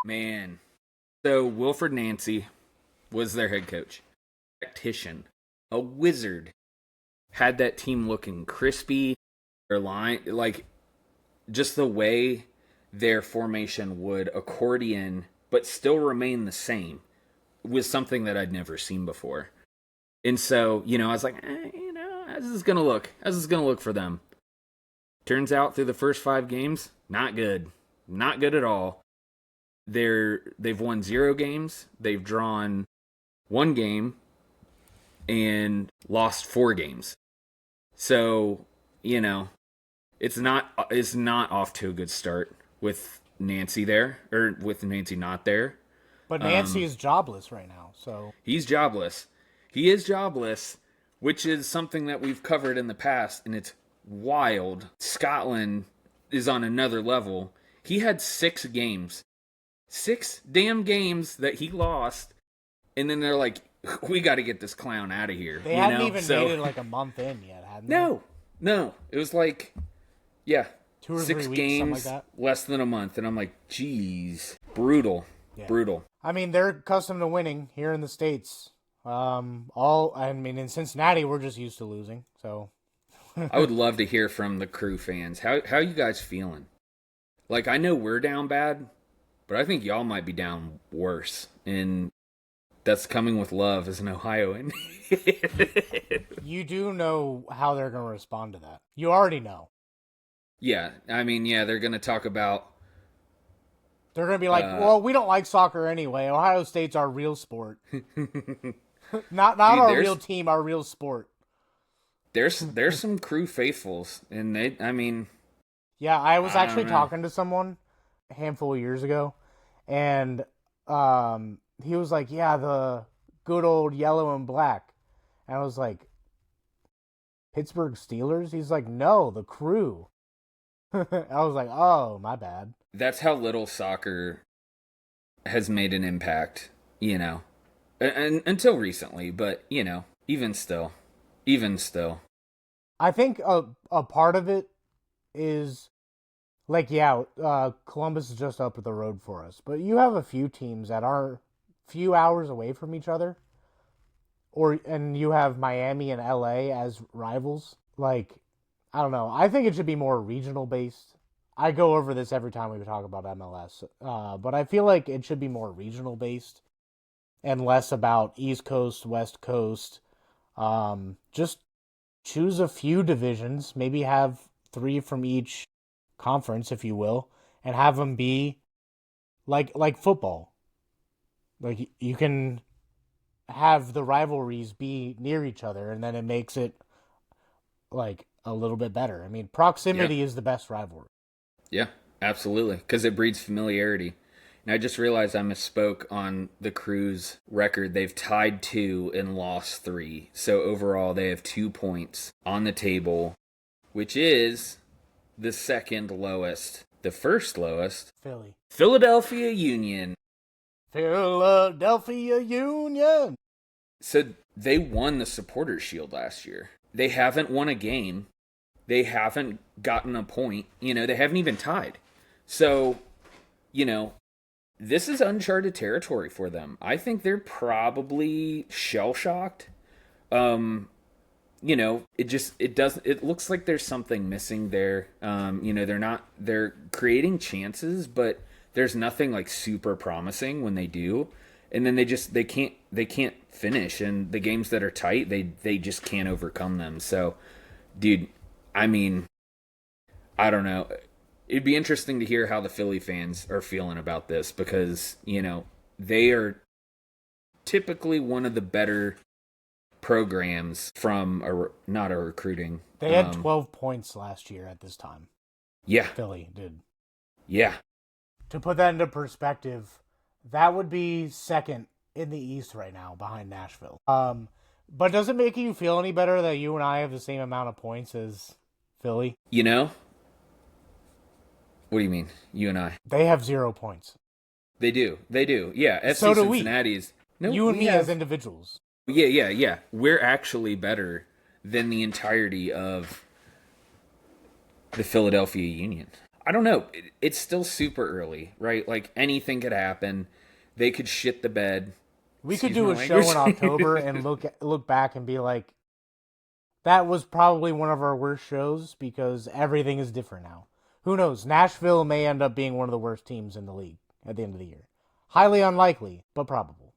Man. So Wilfred Nancy was their head coach. Tactician. A wizard. Had that team looking crispy. Their line, like, just the way their formation would accordion but still remain the same was something that I'd never seen before. And so, I was like, how's this going to look? How's this going to look for them? Turns out through the first 5 games, not good. Not good at all. They've won 0 games. They've drawn 1 game and lost 4 games. So, it's not off to a good start with Nancy there, or with Nancy not there. But Nancy is jobless right now, so... He's jobless. He is jobless, which is something that we've covered in the past, and it's wild. Scotland is on another level. He had 6 games. 6 damn games that he lost, and then they're like, we got to get this clown out of here. They hadn't even made it like a month in yet, hadn't they? No. It was like, 2 or 3 6 weeks, games, something like that. less than a month, and I'm like, geez, brutal. Yeah. Brutal. I mean, they're accustomed to winning here in the States. In Cincinnati, we're just used to losing, so... I would love to hear from the Crew fans. How you guys feeling? Like, I know we're down bad, but I think y'all might be down worse. And that's coming with love as an Ohioan. You do know how they're going to respond to that. You already know. Yeah, they're going to talk about... They're going to be like, well, we don't like soccer anyway. Ohio State's our real sport. not Dude, our real team, our real sport. There's some Crew faithfuls, and Yeah, I was actually talking to someone a handful of years ago, and he was like, yeah, the good old yellow and black. And I was like, Pittsburgh Steelers? He's like, no, the Crew. I was like, oh, my bad. That's how little soccer has made an impact, and until recently, but, even still. I think a part of it is, like, Columbus is just up the road for us. But you have a few teams that are few hours away from each other. And you have Miami and LA as rivals. Like, I don't know. I think it should be more regional based. I go over this every time we talk about MLS. But I feel like it should be more regional based and less about East Coast, West Coast. Just choose a few divisions, maybe have 3 from each conference, if you will, and have them be like football. Like, you can have the rivalries be near each other, and then it makes it like a little bit better. I mean, proximity is the best rivalry. Yeah, absolutely, because it breeds familiarity. And I just realized I misspoke on the Crew's record. They've tied 2 and lost 3. So overall, they have 2 points on the table, which is the second lowest. The first lowest, Philadelphia Union. Philadelphia Union. So they won the Supporters' Shield last year. They haven't won a game. They haven't gotten a point. They haven't even tied. So, this is uncharted territory for them. I think they're probably shell-shocked. It looks like there's something missing there. They're creating chances, but there's nothing like super promising when they do. And then they can't finish, and the games that are tight, they just can't overcome them. So, dude, I don't know. It'd be interesting to hear how the Philly fans are feeling about this, because, they are typically one of the better programs from not a recruiting. They had 12 points last year at this time. Yeah. Philly did. Yeah. To put that into perspective, that would be second in the East right now behind Nashville. But does it make you feel any better that you and I have the same amount of points as Philly? What do you mean, you and I? They have 0 points. They do. Yeah, FC so do Cincinnati's. No, you and me as individuals. Yeah. We're actually better than the entirety of the Philadelphia Union. I don't know. It's still super early, right? Like anything could happen. They could shit the bed. We could Excuse do my a show language. in October and look back and be like, that was probably one of our worst shows because everything is different now. Who knows? Nashville may end up being one of the worst teams in the league at the end of the year. Highly unlikely, but probable.